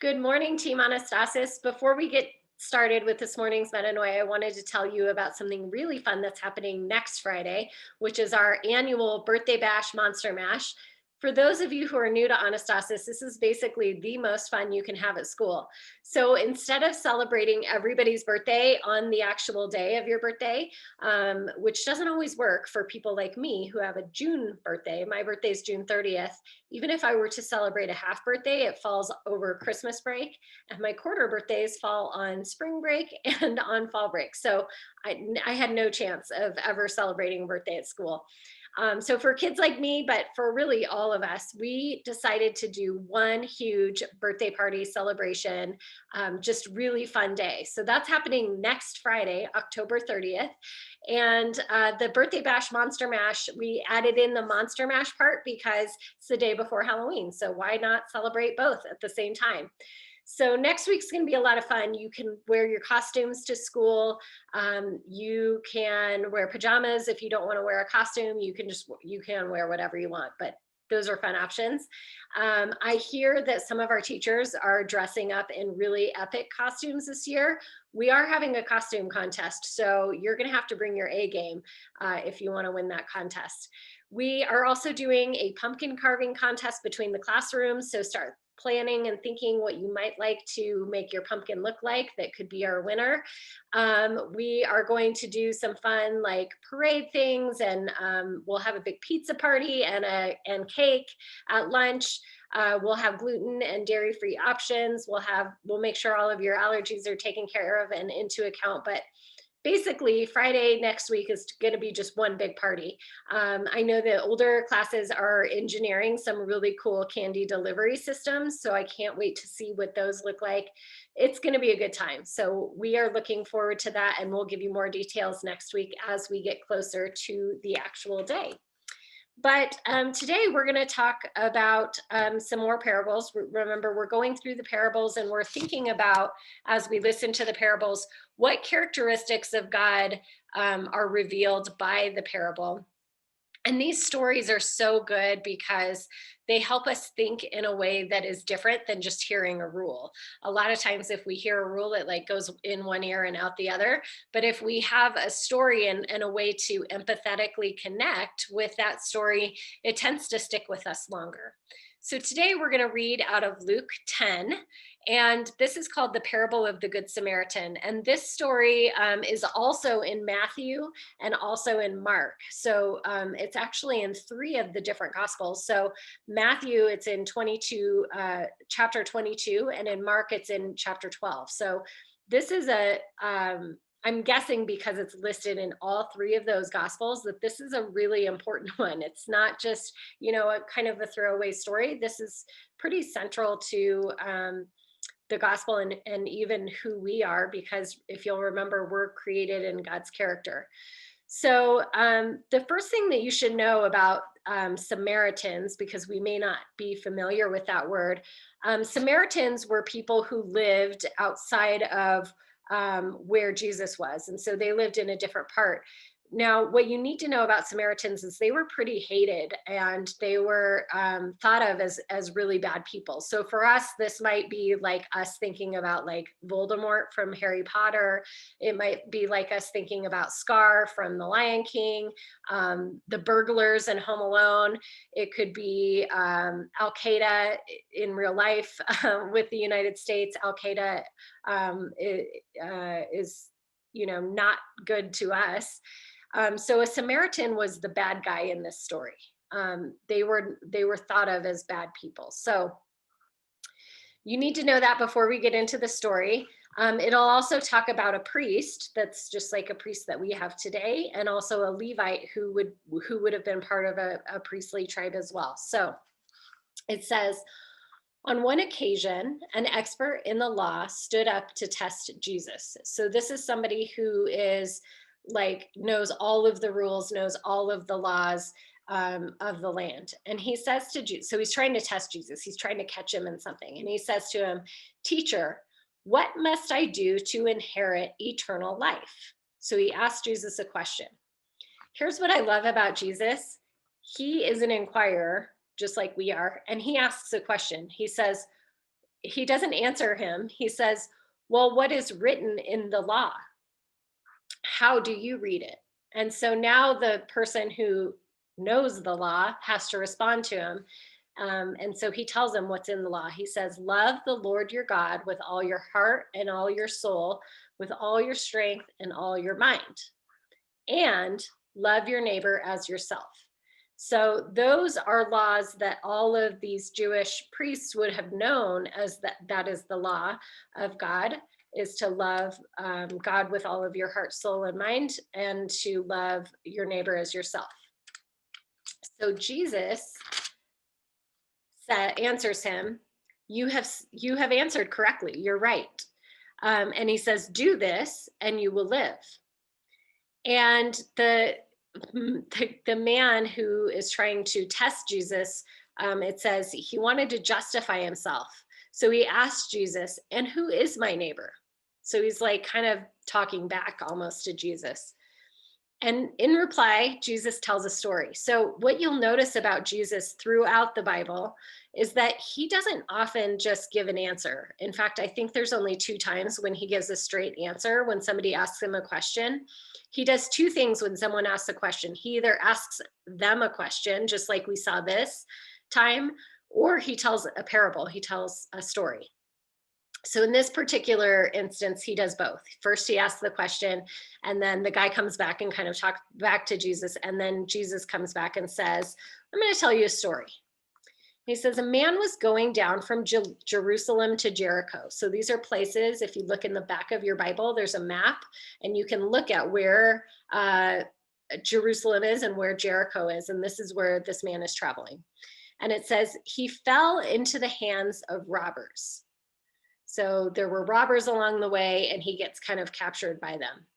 Good morning, Team Anastasis. Before we get started with this morning's Metanoia, I wanted to tell you about something really fun that's happening next Friday, which is our annual Birthday Bash Monster Mash. For those of you who are new to Anastasis, this is basically the most fun you can have at school. So instead of celebrating everybody's birthday on the actual day of your birthday, which doesn't always work for people like me who have a June birthday, my birthday is June 30th. Even if I were to celebrate a half birthday, it falls over Christmas break, and my quarter birthdays fall on spring break and on fall break. So I had no chance of ever celebrating a birthday at school. So for kids like me, but for really all of us, we decided to do one huge birthday party celebration, just really fun day. So that's happening next Friday, October 30th. And the Birthday Bash Monster Mash, we added in the Monster Mash part because it's the day before Halloween. So why not celebrate both at the same time? So next week's going to be a lot of fun. You can wear your costumes to school. You can wear pajamas if you don't want to wear a costume. You can wear whatever you want, but those are fun options. I hear that some of our teachers are dressing up in really epic costumes this year. We are having a costume contest, so you're going to have to bring your A game if you want to win that contest. We are also doing a pumpkin carving contest between the classrooms, so start planning and thinking what you might like to make your pumpkin look like. That could be our winner. We are going to do some fun like parade things, and we'll have a big pizza party and cake at lunch. We'll have gluten and dairy-free options. We'll make sure all of your allergies are taken care of and into account. But basically, Friday next week is going to be just one big party. I know that older classes are engineering some really cool candy delivery systems, so I can't wait to see what those look like. It's going to be a good time. So we are looking forward to that, and we'll give you more details next week as we get closer to the actual day. But today we're going to talk about some more parables. Remember, we're going through the parables and we're thinking about, as we listen to the parables, what characteristics of God are revealed by the parable. And these stories are so good because they help us think in a way that is different than just hearing a rule. A lot of times if we hear a rule, it like goes in one ear and out the other. But if we have a story and a way to empathetically connect with that story, it tends to stick with us longer. So today we're going to read out of Luke 10, and this is called the Parable of the Good Samaritan. And this story is also in Matthew and also in Mark. So it's actually in 3 of the different Gospels. So Matthew, it's in chapter 22, and in Mark, it's in chapter 12. So this is I'm guessing because it's listed in all 3 of those Gospels, that this is a really important one. It's not just, a kind of a throwaway story. This is pretty central to the gospel and even who we are, because if you'll remember, we're created in God's character. So the first thing that you should know about Samaritans, because we may not be familiar with that word, Samaritans were people who lived outside of where Jesus was. And so they lived in a different part. Now, what you need to know about Samaritans is they were pretty hated, and they were thought of as really bad people. So for us, this might be like us thinking about like Voldemort from Harry Potter. It might be like us thinking about Scar from The Lion King, the burglars in Home Alone. It could be Al-Qaeda in real life with the United States. Al-Qaeda is, not good to us. So a Samaritan was the bad guy in this story. They were thought of as bad people. So you need to know that before we get into the story. It'll also talk about a priest that's just like a priest that we have today, and also a Levite who would have been part of a priestly tribe as well. So it says, on one occasion, an expert in the law stood up to test Jesus. So this is somebody who is knows all of the rules, knows all of the laws of the land. And he says to Jesus, so he's trying to test Jesus. He's trying to catch him in something. And he says to him, "Teacher, what must I do to inherit eternal life?" So he asked Jesus a question. Here's what I love about Jesus. He is an inquirer, just like we are. And he asks a question. He says, he doesn't answer him. He says, well, what is written in the law? How do you read it? And so now the person who knows the law has to respond to him. And so he tells them what's in the law. He says, love the Lord your God with all your heart and all your soul, with all your strength and all your mind, and love your neighbor as yourself. So those are laws that all of these Jewish priests would have known, as that is the law of God, is to love God with all of your heart, soul, and mind, and to love your neighbor as yourself. So Jesus answers him, you have answered correctly. You're right. And he says, do this and you will live. And the man who is trying to test Jesus, it says he wanted to justify himself. So he asked Jesus, and who is my neighbor? So he's like kind of talking back almost to Jesus. And in reply, Jesus tells a story. So what you'll notice about Jesus throughout the Bible is that he doesn't often just give an answer. In fact, I think there's only 2 times when he gives a straight answer when somebody asks him a question. He does 2 things when someone asks a question. He either asks them a question, just like we saw this time, or he tells a parable, he tells a story. So in this particular instance, he does both. First, he asks the question, and then the guy comes back and kind of talks back to Jesus. And then Jesus comes back and says, I'm going to tell you a story. He says, a man was going down from Jerusalem to Jericho. So these are places, if you look in the back of your Bible, there's a map, and you can look at where Jerusalem is and where Jericho is. And this is where this man is traveling. And it says, he fell into the hands of robbers. So there were robbers along the way, and he gets kind of captured by them.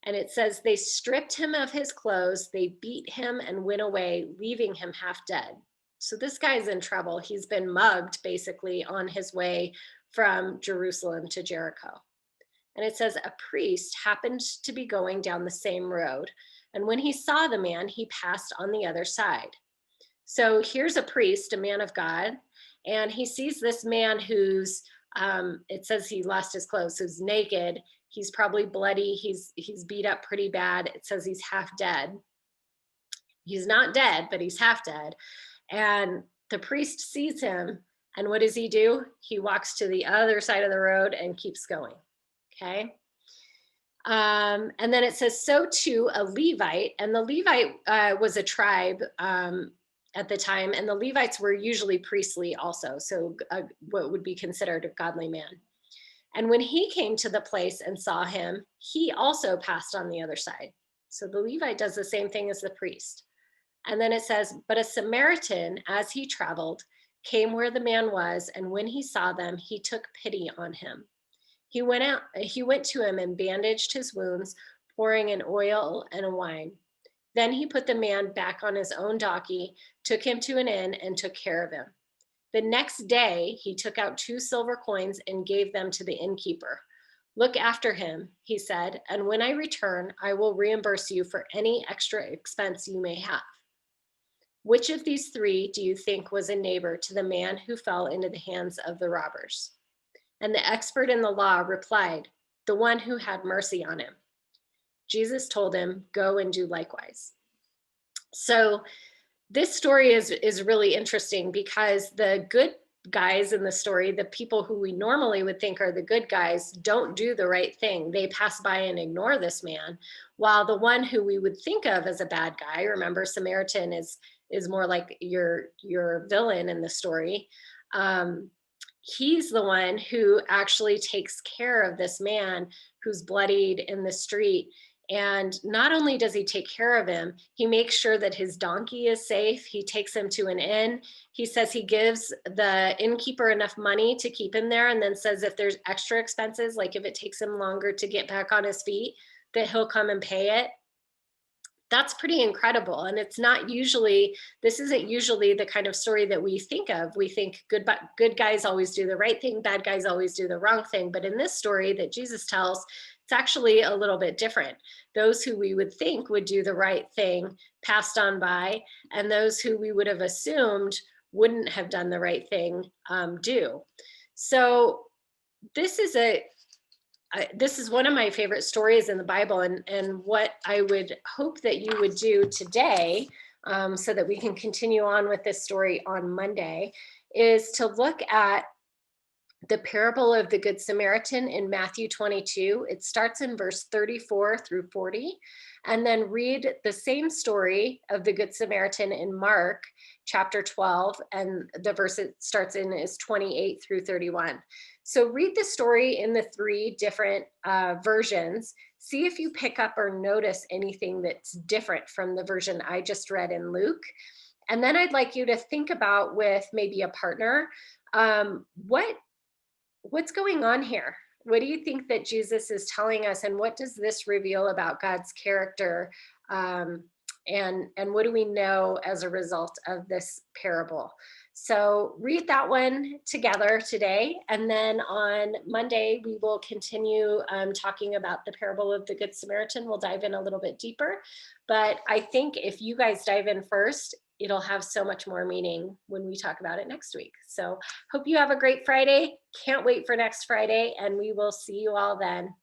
And it says they stripped him of his clothes, they beat him and went away, leaving him half dead. So this guy's in trouble. He's been mugged basically on his way from Jerusalem to Jericho. And it says a priest happened to be going down the same road. And when he saw the man, he passed on the other side. So here's a priest, a man of God, and he sees this man who's it says he lost his clothes, so he's naked. He's probably bloody. He's beat up pretty bad. It says he's half dead. He's not dead, but he's half dead. And the priest sees him. And what does he do? He walks to the other side of the road and keeps going. Okay. And then it says, so too a Levite. And the Levite was a tribe at the time, and the Levites were usually priestly also, so what would be considered a godly man. And when he came to the place and saw him, he also passed on the other side. So the Levite does the same thing as the priest. And then it says, but a Samaritan, as he traveled, came where the man was, and when he saw them, he took pity on him. He went to him and bandaged his wounds, pouring in oil and wine. Then he put the man back on his own donkey, took him to an inn, and took care of him. The next day, he took out 2 silver coins and gave them to the innkeeper. Look after him, he said, and when I return, I will reimburse you for any extra expense you may have. Which of these 3 do you think was a neighbor to the man who fell into the hands of the robbers? And the expert in the law replied, the one who had mercy on him. Jesus told him, go and do likewise. So this story is really interesting because the good guys in the story, the people who we normally would think are the good guys, don't do the right thing. They pass by and ignore this man, while the one who we would think of as a bad guy, remember Samaritan is more like your villain in the story. He's the one who actually takes care of this man who's bloodied in the street. And not only does he take care of him, he makes sure that his donkey is safe. He takes him to an inn. He says he gives the innkeeper enough money to keep him there, and then says if there's extra expenses, like if it takes him longer to get back on his feet, that he'll come and pay it. That's pretty incredible. And this isn't usually the kind of story that we think of. We think good guys always do the right thing, bad guys always do the wrong thing. But in this story that Jesus tells, it's actually a little bit different. Those who we would think would do the right thing passed on by, and those who we would have assumed wouldn't have done the right thing do. So this is this is one of my favorite stories in the Bible, and what I would hope that you would do today, so that we can continue on with this story on Monday, is to look at the parable of the Good Samaritan in Matthew 22. It starts in verse 34 through 40, and then read the same story of the Good Samaritan in Mark chapter 12, and the verse it starts in is 28 through 31. So read the story in the three different versions. See if you pick up or notice anything that's different from the version I just read in Luke. And then I'd like you to think about, with maybe a partner, what's going on here? What do you think that Jesus is telling us, and what does this reveal about God's character? And what do we know as a result of this parable? So read that one together today, and then on Monday we will continue talking about the parable of the Good Samaritan. We'll dive in a little bit deeper, but I think if you guys dive in first, it'll have so much more meaning when we talk about it next week. So hope you have a great Friday. Can't wait for next Friday, and we will see you all then.